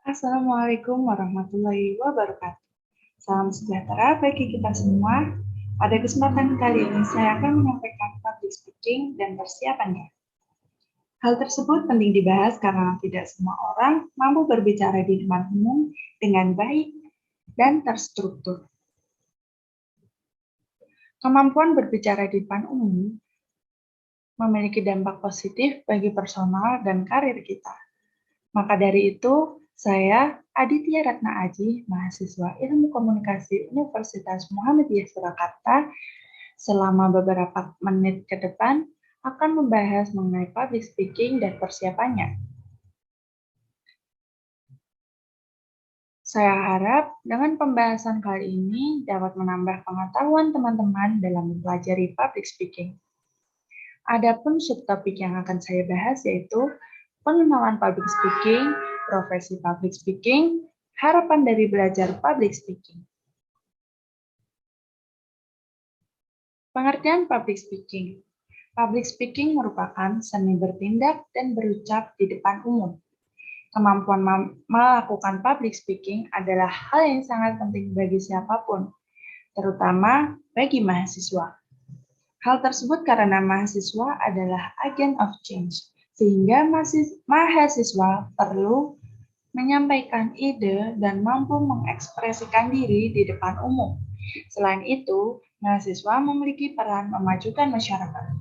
Assalamualaikum warahmatullahi wabarakatuh. Salam sejahtera bagi kita semua. Pada kesempatan kali ini saya akan menyampaikan public speaking dan persiapannya. Hal tersebut penting dibahas karena tidak semua orang mampu berbicara di depan umum dengan baik dan terstruktur. Kemampuan berbicara di depan umum memiliki dampak positif bagi personal dan karir kita. Maka dari itu, saya, Aditya Ratna Aji, mahasiswa Ilmu Komunikasi Universitas Muhammadiyah Surakarta, selama beberapa menit ke depan akan membahas mengenai public speaking dan persiapannya. Saya harap dengan pembahasan kali ini dapat menambah pengetahuan teman-teman dalam mempelajari public speaking. Adapun subtopik yang akan saya bahas yaitu pengenalan public speaking, profesi public speaking, harapan dari belajar public speaking. Pengertian public speaking. Public speaking merupakan seni bertindak dan berucap di depan umum. Kemampuan melakukan public speaking adalah hal yang sangat penting bagi siapapun, terutama bagi mahasiswa. Hal tersebut karena mahasiswa adalah agent of change, sehingga mahasiswa perlu menyampaikan ide dan mampu mengekspresikan diri di depan umum. Selain itu, mahasiswa memiliki peran memajukan masyarakat.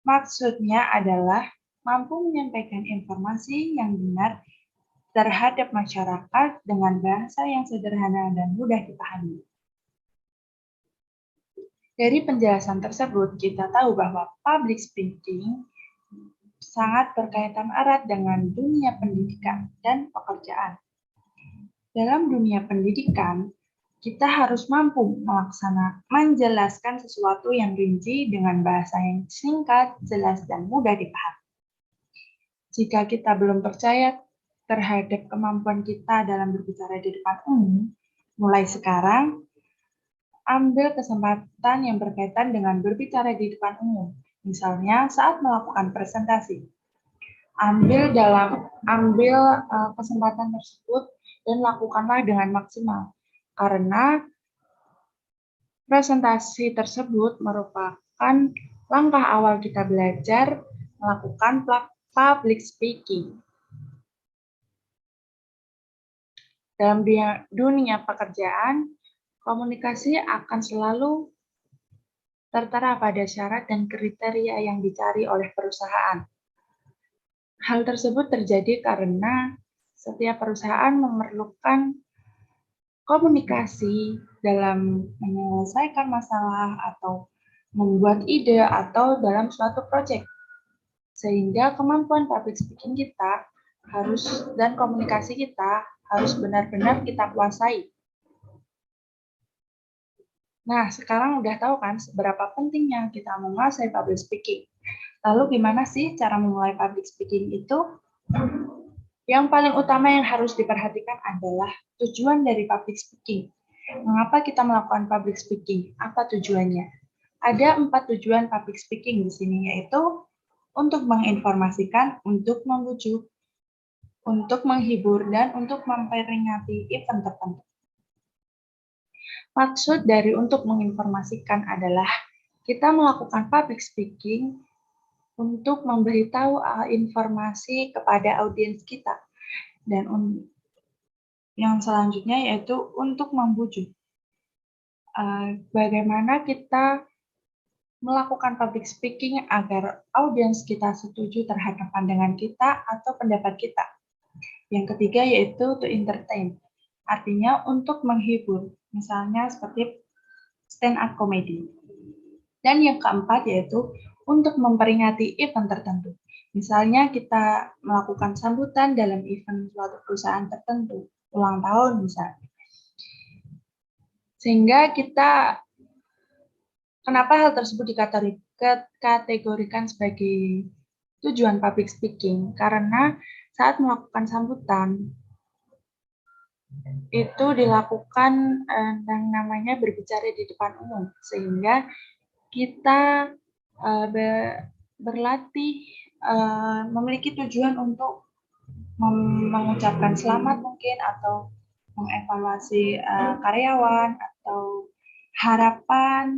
Maksudnya adalah mampu menyampaikan informasi yang benar terhadap masyarakat dengan bahasa yang sederhana dan mudah dipahami. Dari penjelasan tersebut, kita tahu bahwa public speaking sangat berkaitan erat dengan dunia pendidikan dan pekerjaan. Dalam dunia pendidikan, kita harus mampu menjelaskan sesuatu yang rinci dengan bahasa yang singkat, jelas, dan mudah dipahami. Jika kita belum percaya terhadap kemampuan kita dalam berbicara di depan umum, mulai sekarang, ambil kesempatan yang berkaitan dengan berbicara di depan umum, misalnya saat melakukan presentasi. Ambil kesempatan tersebut dan lakukanlah dengan maksimal, karena presentasi tersebut merupakan langkah awal kita belajar melakukan public speaking. Dalam dunia pekerjaan, komunikasi akan selalu tertera pada syarat dan kriteria yang dicari oleh perusahaan. Hal tersebut terjadi karena setiap perusahaan memerlukan komunikasi dalam menyelesaikan masalah atau membuat ide atau dalam suatu proyek. Sehingga kemampuan public speaking kita dan komunikasi kita harus benar-benar kita kuasai. Nah, sekarang udah tahu kan seberapa pentingnya kita menguasai public speaking. Lalu gimana sih cara memulai public speaking itu? Yang paling utama yang harus diperhatikan adalah tujuan dari public speaking. Mengapa kita melakukan public speaking? Apa tujuannya? Ada 4 tujuan public speaking di sini, yaitu untuk menginformasikan, untuk membujuk, untuk menghibur, dan untuk memperingati event tertentu. Maksud dari untuk menginformasikan adalah kita melakukan public speaking untuk memberitahu informasi kepada audiens kita. Dan yang selanjutnya yaitu untuk membujuk. Bagaimana kita melakukan public speaking agar audiens kita setuju terhadap pandangan kita atau pendapat kita. Yang ketiga yaitu to entertain, artinya untuk menghibur, misalnya seperti stand up comedy. Dan yang keempat yaitu untuk memperingati event tertentu. Misalnya kita melakukan sambutan dalam event suatu perusahaan tertentu, ulang tahun misalnya. Sehingga kenapa hal tersebut dikategorikan sebagai tujuan public speaking? Karena saat melakukan sambutan, itu dilakukan yang namanya berbicara di depan umum, sehingga kita berlatih memiliki tujuan untuk mengucapkan selamat mungkin, atau mengevaluasi karyawan, atau harapan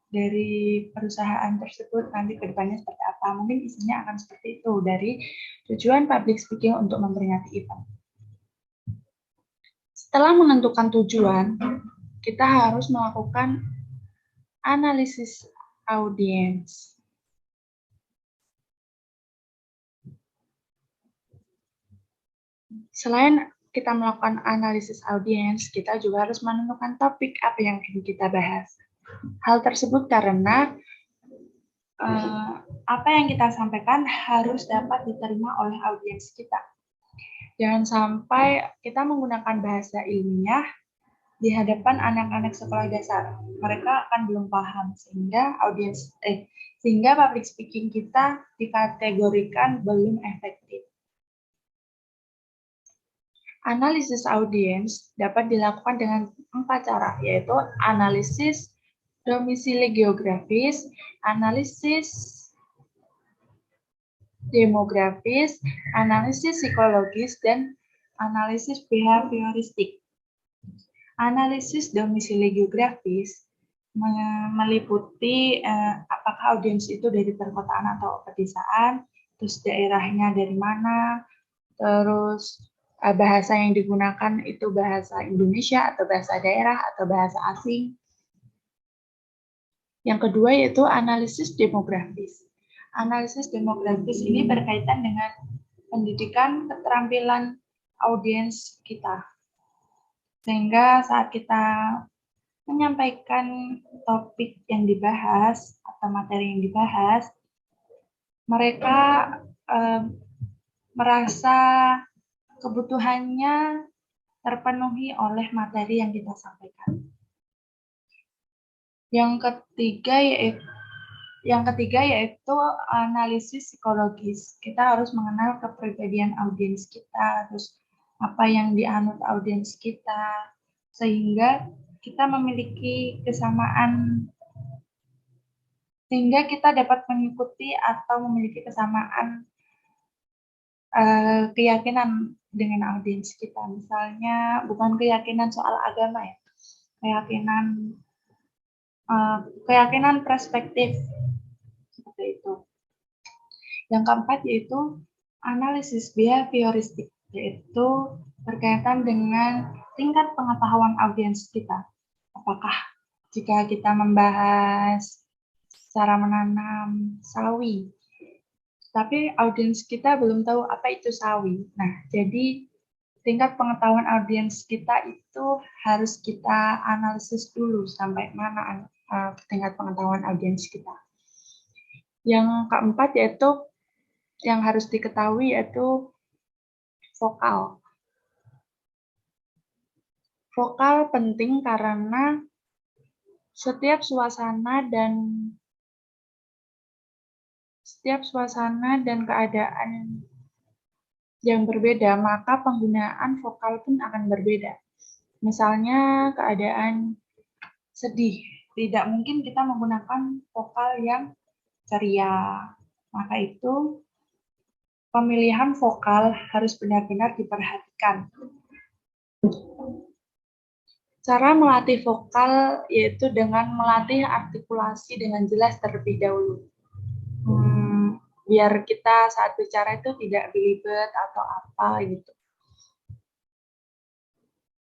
dari perusahaan tersebut nanti ke depannya seperti apa. Mungkin isinya akan seperti itu dari tujuan public speaking untuk memperingati event. Setelah menentukan tujuan, kita harus melakukan analisis audiens. Selain kita melakukan analisis audiens, kita juga harus menentukan topik apa yang ingin kita bahas. Hal tersebut karena apa yang kita sampaikan harus dapat diterima oleh audiens kita. Jangan sampai kita menggunakan bahasa ilmiah di hadapan anak-anak sekolah dasar. Mereka akan belum paham, sehingga public speaking kita dikategorikan belum efektif. Analisis audiens dapat dilakukan dengan 4 cara, yaitu analisis domisili geografis, analisis demografis, analisis psikologis, dan analisis behavioristik. Analisis domisili geografis meliputi apakah audiens itu dari perkotaan atau pedesaan, terus daerahnya dari mana, terus bahasa yang digunakan itu bahasa Indonesia atau bahasa daerah atau bahasa asing. Yang kedua yaitu analisis demografis. Analisis demografis ini berkaitan dengan pendidikan keterampilan audiens kita. Sehingga saat kita menyampaikan topik yang dibahas atau materi yang dibahas, mereka merasa kebutuhannya terpenuhi oleh materi yang kita sampaikan. Yang ketiga yaitu analisis psikologis. Kita harus mengenal kepribadian audiens kita, terus apa yang dianut audiens kita, sehingga kita memiliki kesamaan, sehingga kita dapat mengikuti atau memiliki kesamaan keyakinan dengan audiens kita. Misalnya bukan keyakinan soal agama ya, keyakinan perspektif seperti itu. Yang keempat yaitu analisis behavioristik, yaitu berkaitan dengan tingkat pengetahuan audiens kita. Apakah jika kita membahas cara menanam sawi, tapi audiens kita belum tahu apa itu sawi. Nah, jadi tingkat pengetahuan audiens kita itu harus kita analisis dulu sampai mana tingkat pengetahuan audiens kita. Yang keempat yaitu yang harus diketahui yaitu vokal. Vokal penting karena setiap suasana dan keadaan yang berbeda, maka penggunaan vokal pun akan berbeda. Misalnya keadaan sedih, tidak mungkin kita menggunakan vokal yang ceria. Maka itu pemilihan vokal harus benar-benar diperhatikan. Cara melatih vokal yaitu dengan melatih artikulasi dengan jelas terlebih dahulu. Biar kita saat bicara itu tidak belibet atau apa gitu.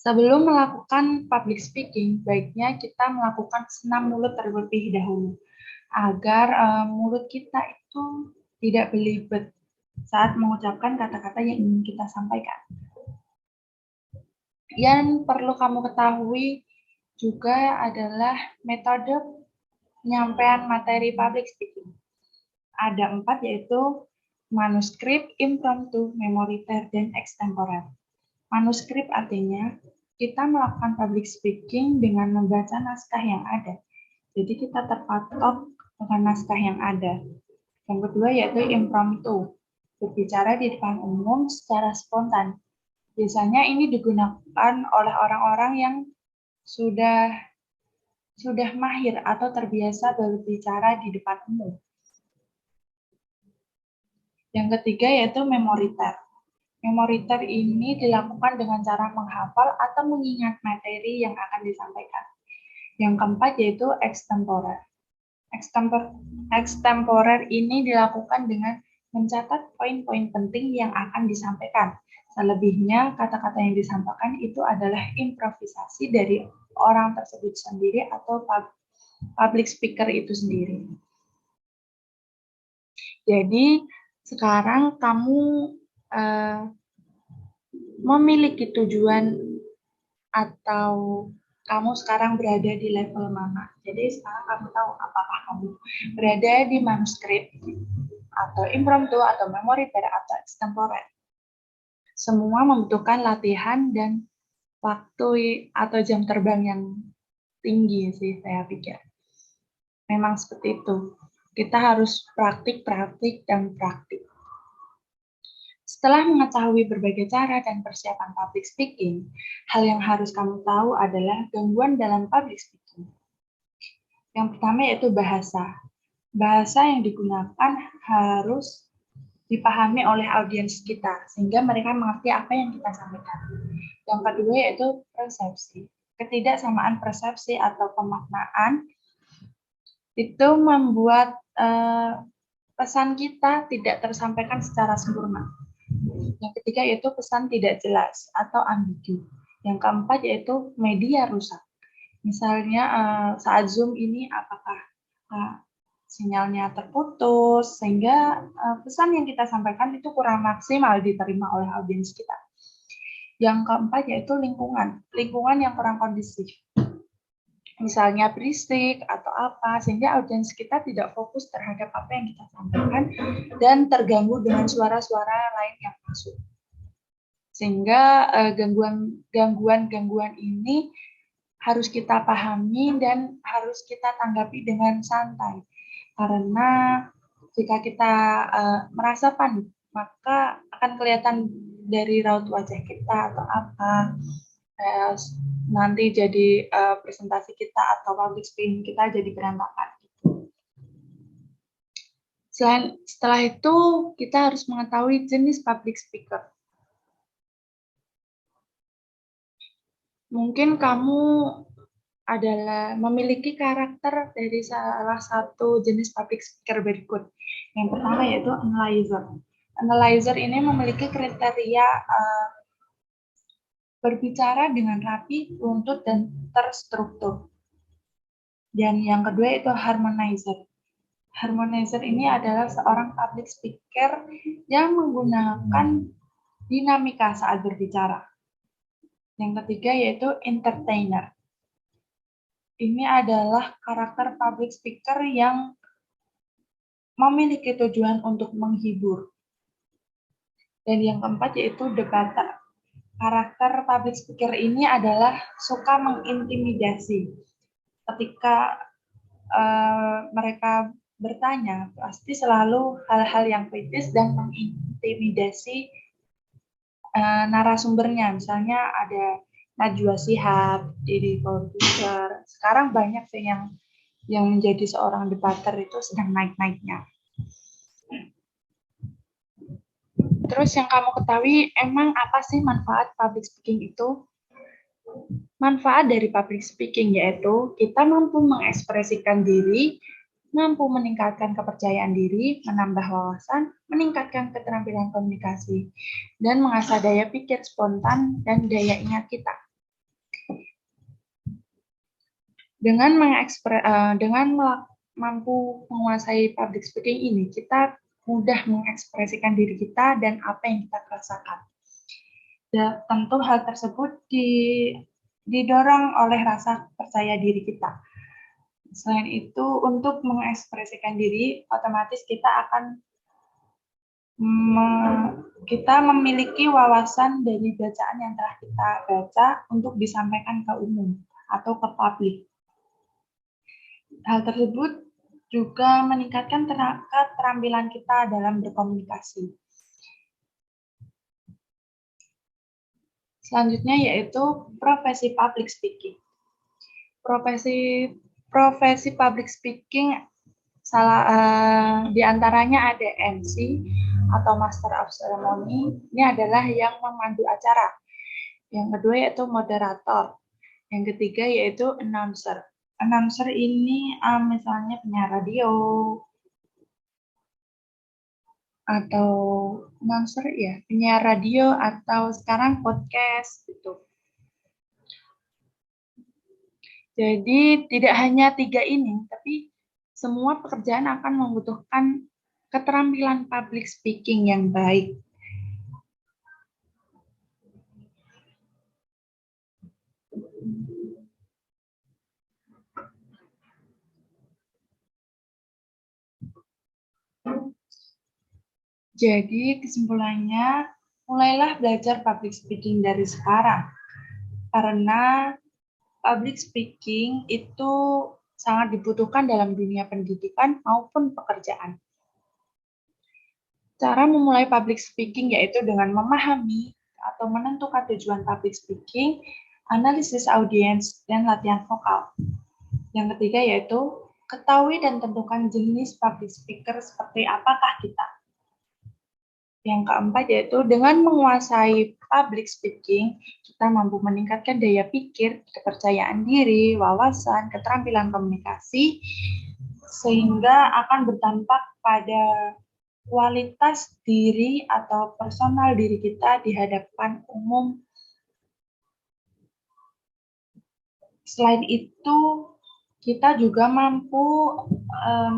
Sebelum melakukan public speaking, baiknya kita melakukan senam mulut terlebih dahulu, agar mulut kita itu tidak belibet saat mengucapkan kata-kata yang ingin kita sampaikan. Yang perlu kamu ketahui juga adalah metode penyampaian materi public speaking. Ada 4, yaitu manuskrip, impromptu, memoriter, dan extemporer. Manuskrip artinya kita melakukan public speaking dengan membaca naskah yang ada. Jadi kita terpatok dengan naskah yang ada. Yang kedua yaitu impromptu, berbicara di depan umum secara spontan. Biasanya ini digunakan oleh orang-orang yang sudah mahir atau terbiasa berbicara di depan umum. Yang ketiga yaitu memoriter. Memoriter ini dilakukan dengan cara menghafal atau mengingat materi yang akan disampaikan. Yang keempat yaitu extemporer. Extemporer ini dilakukan dengan mencatat poin-poin penting yang akan disampaikan. Selebihnya, kata-kata yang disampaikan itu adalah improvisasi dari orang tersebut sendiri atau public speaker itu sendiri. Jadi, sekarang kamu memiliki tujuan atau kamu sekarang berada di level mana. Jadi sekarang kamu tahu apakah kamu berada di manuskrip atau impromptu atau memoriter atau extemporer. Semua membutuhkan latihan dan waktu atau jam terbang yang tinggi sih saya pikir. Memang seperti itu. Kita harus praktik, dan praktik. Setelah mengetahui berbagai cara dan persiapan public speaking, hal yang harus kamu tahu adalah gangguan dalam public speaking. Yang pertama yaitu bahasa. Bahasa yang digunakan harus dipahami oleh audiens kita, sehingga mereka mengerti apa yang kita sampaikan. Yang kedua yaitu persepsi. Ketidaksamaan persepsi atau pemaknaan itu membuat pesan kita tidak tersampaikan secara sempurna. Yang ketiga yaitu pesan tidak jelas atau ambigu. Yang keempat yaitu media rusak. Misalnya saat Zoom ini apakah sinyalnya terputus sehingga pesan yang kita sampaikan itu kurang maksimal diterima oleh audiens kita. Yang keempat yaitu lingkungan yang kurang kondusif. Misalnya berisik atau apa, sehingga audiens kita tidak fokus terhadap apa yang kita sampaikan dan terganggu dengan suara-suara lain yang masuk. Sehingga gangguan-gangguan ini harus kita pahami dan harus kita tanggapi dengan santai. Karena jika kita merasa panik, maka akan kelihatan dari raut wajah kita atau apa, nanti jadi presentasi kita atau public speaking kita jadi berantakan. Setelah itu, kita harus mengetahui jenis public speaker. Mungkin kamu adalah memiliki karakter dari salah satu jenis public speaker berikut. Yang pertama yaitu analyzer. Analyzer ini memiliki kriteria berbicara dengan rapi, runtut, dan terstruktur. Dan yang kedua itu harmonizer. Harmonizer ini adalah seorang public speaker yang menggunakan dinamika saat berbicara. Yang ketiga yaitu entertainer. Ini adalah karakter public speaker yang memiliki tujuan untuk menghibur. Dan yang keempat yaitu debater. Karakter public speaker ini adalah suka mengintimidasi. Ketika mereka bertanya, pasti selalu hal-hal yang kritis dan mengintimidasi narasumbernya. Misalnya ada Najwa Shihab, Deddy Corbuzier. Sekarang banyak sih yang menjadi seorang debater itu sedang naik-naiknya. Terus yang kamu ketahui, emang apa sih manfaat public speaking itu? Manfaat dari public speaking yaitu kita mampu mengekspresikan diri, mampu meningkatkan kepercayaan diri, menambah wawasan, meningkatkan keterampilan komunikasi, dan mengasah daya pikir spontan dan daya ingat kita. Dengan mampu menguasai public speaking ini, kita mudah mengekspresikan diri kita dan apa yang kita rasakan. Dan tentu hal tersebut didorong oleh rasa percaya diri kita. Selain itu, untuk mengekspresikan diri, otomatis kita akan kita memiliki wawasan dari bacaan yang telah kita baca untuk disampaikan ke umum atau ke publik. Hal tersebut juga meningkatkan keterampilan kita dalam berkomunikasi. Selanjutnya yaitu profesi public speaking. Profesi public speaking diantaranya ada MC, atau Master of Ceremony. Ini adalah yang memandu acara. Yang kedua yaitu moderator. Yang ketiga yaitu announcer. Announcer ini misalnya penyiar radio atau announcer ya, penyiar radio atau sekarang podcast gitu. Jadi tidak hanya 3 ini, tapi semua pekerjaan akan membutuhkan keterampilan public speaking yang baik. Jadi kesimpulannya, mulailah belajar public speaking dari sekarang. Karena public speaking itu sangat dibutuhkan dalam dunia pendidikan maupun pekerjaan. Cara memulai public speaking yaitu dengan memahami atau menentukan tujuan public speaking, analisis audiens, dan latihan vokal. Yang ketiga yaitu ketahui dan tentukan jenis public speaker seperti apakah kita. Yang keempat yaitu dengan menguasai public speaking, kita mampu meningkatkan daya pikir, kepercayaan diri, wawasan, keterampilan komunikasi, sehingga akan berdampak pada kualitas diri atau personal diri kita di hadapan umum. Selain itu, kita juga mampu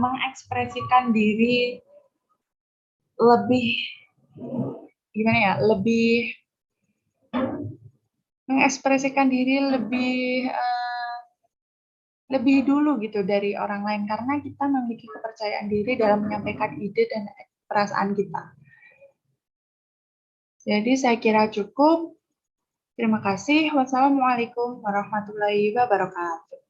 mengekspresikan diri lebih gimana ya, mengekspresikan diri lebih dulu gitu dari orang lain karena kita memiliki kepercayaan diri dalam menyampaikan ide dan perasaan kita. Jadi saya kira cukup. Terima kasih. Wassalamualaikum warahmatullahi wabarakatuh.